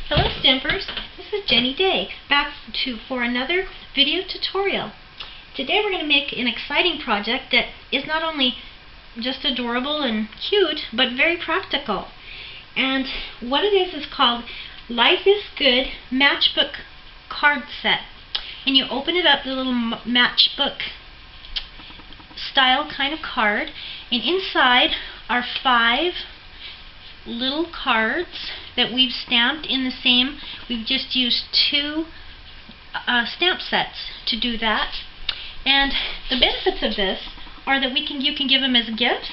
Hello Stampers, this is Jenny Day, back for another video tutorial. Today we're going to make an exciting project that is not only just adorable and cute, but very practical. And what it is called Life is Good Matchbook card set. And you open it up, the little matchbook style kind of card, and inside are 5 little cards that we've stamped in the same. We've just used 2 stamp sets to do that. And the benefits of this are that you can give them as gifts.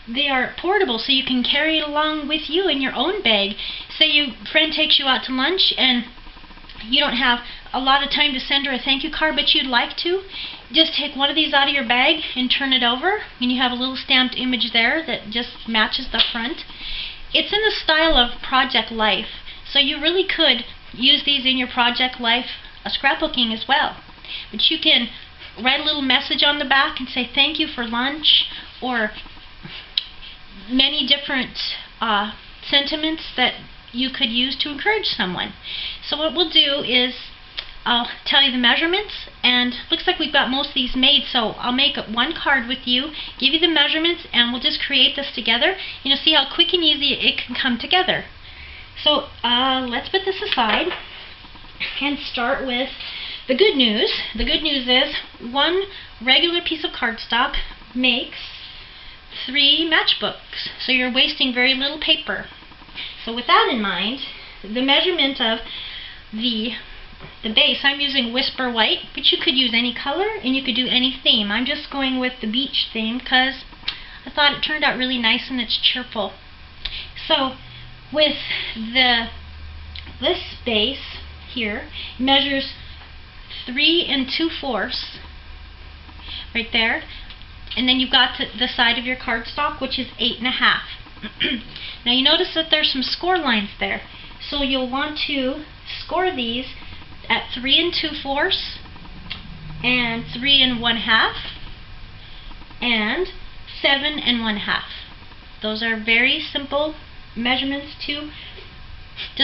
They are portable, so you can carry it along with you in your own bag. Say your friend takes you out to lunch and you don't have a lot of time to send her a thank you card, but you'd like to. Just take one of these out of your bag and turn it over, and you have a little stamped image there that just matches the front. It's in the style of Project Life, so you really could use these in your Project Life scrapbooking as well. But you can write a little message on the back and say thank you for lunch, or many different sentiments that you could use to encourage someone. So what we'll do is I'll tell you the measurements, and looks like we've got most of these made, so I'll make up one card with you, give you the measurements, and we'll just create this together, and you'll see how quick and easy it can come together. So let's put this aside and start with the good news. The good news is one regular piece of cardstock makes 3 matchbooks, so you're wasting very little paper. So with that in mind, the measurement of the base, I'm using Whisper White, but you could use any color and you could do any theme. I'm just going with the beach theme because I thought it turned out really nice and it's cheerful. So with this base here, it measures 3 2/4 right there, and then you've got the side of your cardstock, which is 8 1/2. Now you notice that there's some score lines there, so you'll want to score these at 3 2/4 and 3 1/2 and 7 1/2. Those are very simple measurements to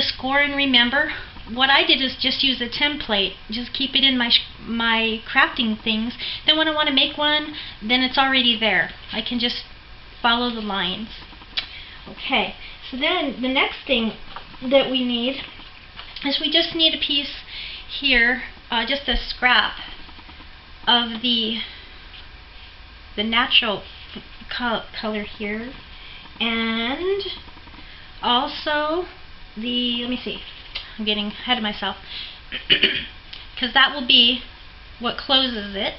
score and remember. What I did is just use a template, just keep it in my crafting things. Then when I want to make one, then it's already there. I can just follow the lines. Okay, so then the next thing that we need is we just need a piece here, just a scrap of the natural color here, and also let me see, I'm getting ahead of myself, because that will be what closes it.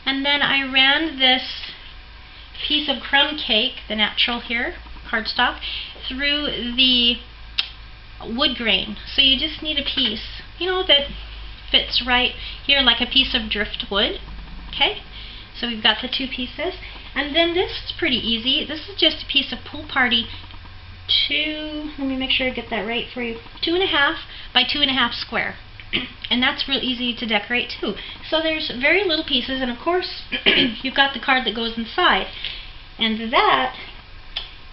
And then I ran this piece of crumb cake, the natural here, cardstock, through the wood grain. So you just need a piece, that fits right here, like a piece of driftwood. Okay, so we've got the 2 pieces, and then this is pretty easy. This is just a piece of Pool Party let me make sure I get that right for you, 2 1/2 by 2 1/2 square. And that's real easy to decorate too. So there's very little pieces, and of course you've got the card that goes inside, and that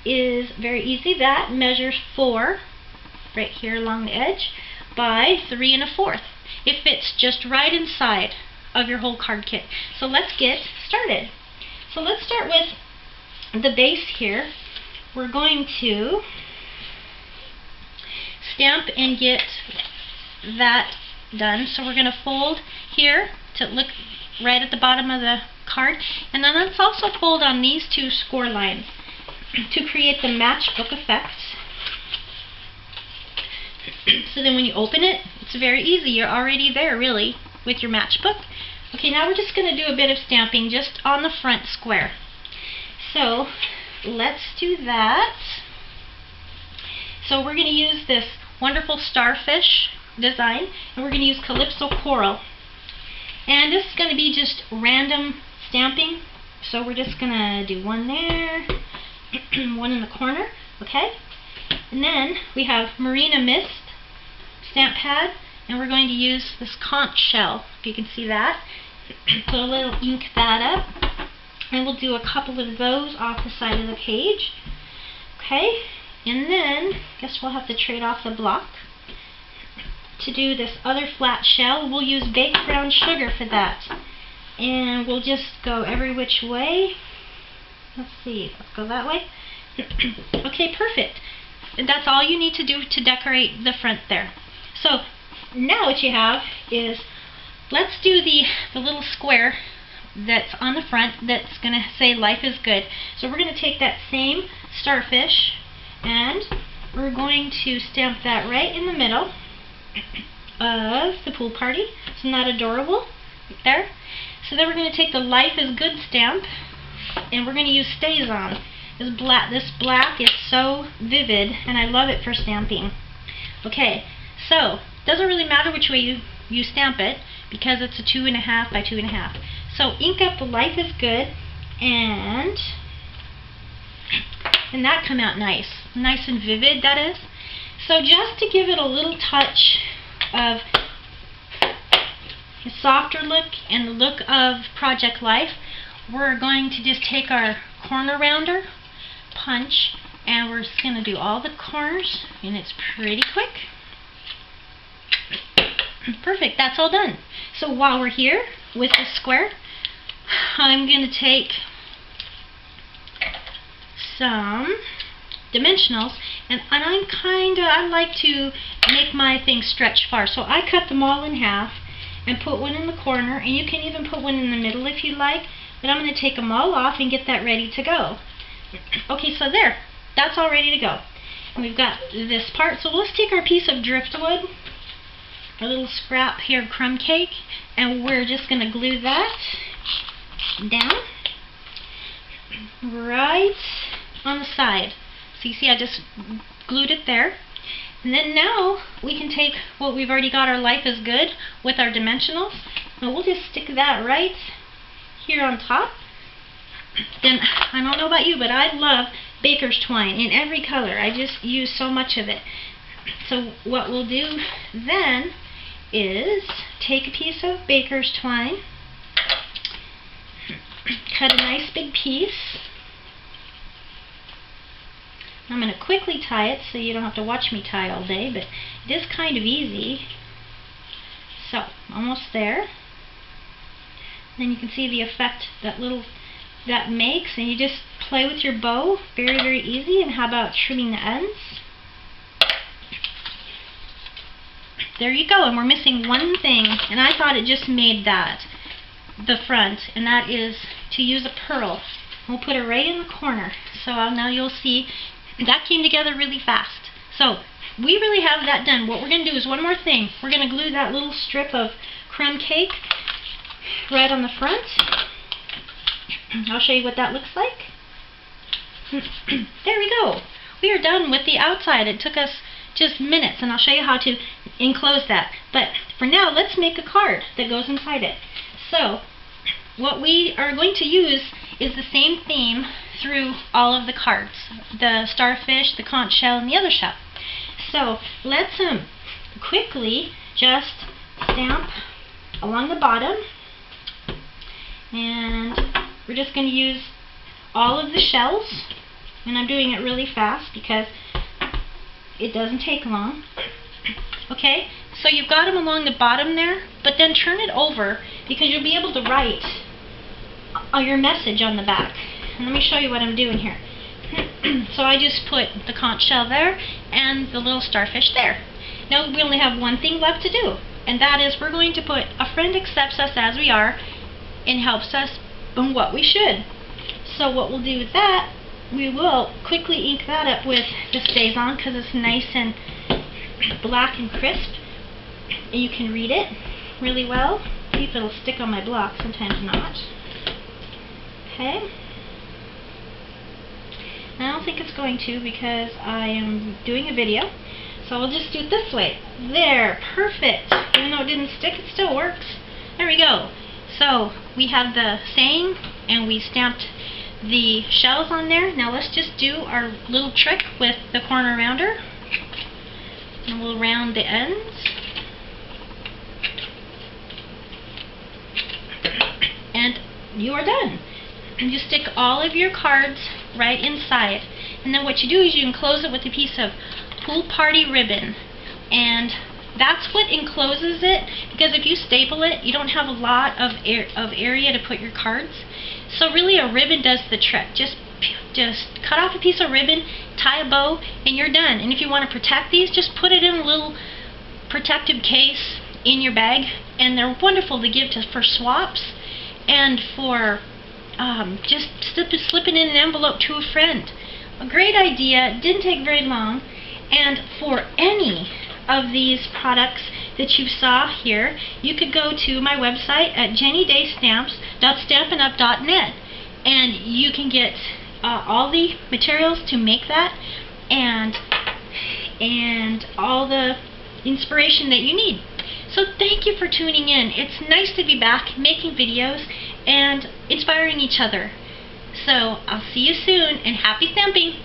is very easy. That measures 4 right here along the edge by 3 1/4. It fits just right inside of your whole card kit. So let's get started. So let's start with the base here. We're going to stamp and get that done. So we're going to fold here to look right at the bottom of the card, and then let's also fold on these 2 score lines to create the matchbook effect. So then when you open it, it's very easy. You're already there, really, with your matchbook. Okay, now we're just going to do a bit of stamping just on the front square. So let's do that. So we're going to use this wonderful starfish design, and we're going to use Calypso Coral. And this is going to be just random stamping. So we're just going to do one there, one in the corner, okay? And then we have Marina Mist stamp pad, and we're going to use this conch shell, if you can see that. Put a little ink that up, and we'll do a couple of those off the side of the page. Okay, and then I guess we'll have to trade off the block. to do this other flat shell. We'll use baked brown sugar for that. And we'll just go every which way. Let's see, let's go that way. Okay, perfect. And that's all you need to do to decorate the front there. So now what you have is, let's do the little square that's on the front that's going to say life is good. So we're going to take that same starfish and we're going to stamp that right in the middle of the pool party. Isn't that adorable? Right there. So then we're going to take the life is good stamp and we're going to use stays on. This black is so vivid and I love it for stamping. Okay, so doesn't really matter which way you stamp it because it's a 2.5 by 2.5. So ink up the life is good and that come out nice and vivid, that is. So just to give it a little touch of a softer look and the look of Project Life, we're going to just take our corner rounder, punch, and we're just going to do all the corners, and it's pretty quick. Perfect, that's all done. So while we're here with the square, I'm going to take some dimensionals, and I like to make my things stretch far. So I cut them all in half and put one in the corner, and you can even put one in the middle if you like, but I'm going to take them all off and get that ready to go. Okay, so there, that's all ready to go. And we've got this part, so let's take our piece of driftwood, a little scrap here of crumb cake, and we're just going to glue that down right on the side. So you see I just glued it there. And then now we can take what we've already got, our life is good, with our dimensionals, and we'll just stick that right here on top. Then, I don't know about you, but I love baker's twine in every color. I just use so much of it. So what we'll do then is take a piece of baker's twine, cut a nice big piece. I'm going to quickly tie it so you don't have to watch me tie all day, but it is kind of easy. So, almost there. Then you can see the effect that makes, and you just play with your bow, very, very easy. And how about trimming the ends? There you go, and we're missing one thing, and I thought it just made that the front, and that is to use a pearl. We'll put it right in the corner. So now you'll see that came together really fast. So we really have that done. What we're going to do is one more thing. We're going to glue that little strip of crumb cake right on the front. I'll show you what that looks like. There we go. We are done with the outside. It took us just minutes, and I'll show you how to enclose that. But for now, let's make a card that goes inside it. So what we are going to use is the same theme through all of the cards. The starfish, the conch shell, and the other shell. So let's quickly just stamp along the bottom, and we're just going to use all of the shells, and I'm doing it really fast because it doesn't take long. Okay, so you've got them along the bottom there, but then turn it over because you'll be able to write your message on the back. And let me show you what I'm doing here. So I just put the conch shell there and the little starfish there. Now we only have one thing left to do, and that is we're going to put a friend accepts us as we are and helps us in what we should. So what we'll do with that, we will quickly ink that up with the stays on because it's nice and black and crisp, and you can read it really well. See if it'll stick on my block, sometimes not. Okay. I don't think it's going to because I am doing a video, so we'll just do it this way. There, perfect. Even though it didn't stick, it still works. There we go. So we have the saying, and we stamped the shells on there. Now let's just do our little trick with the corner rounder, and we'll round the ends. And you are done. And you stick all of your cards right inside. And then what you do is you enclose it with a piece of pool party ribbon. And that's what encloses it, because if you staple it, you don't have a lot of area to put your cards. So really a ribbon does the trick. Just cut off a piece of ribbon, tie a bow, and you're done. And if you want to protect these, just put it in a little protective case in your bag, and they're wonderful to give for swaps and for just slipping in an envelope to a friend. A great idea, didn't take very long, and for any of these products that you saw here, you could go to my website at jennydaystamps.stampinup.net, and you can get all the materials to make that, and all the inspiration that you need. So thank you for tuning in. It's nice to be back making videos and inspiring each other. So I'll see you soon, and happy stamping!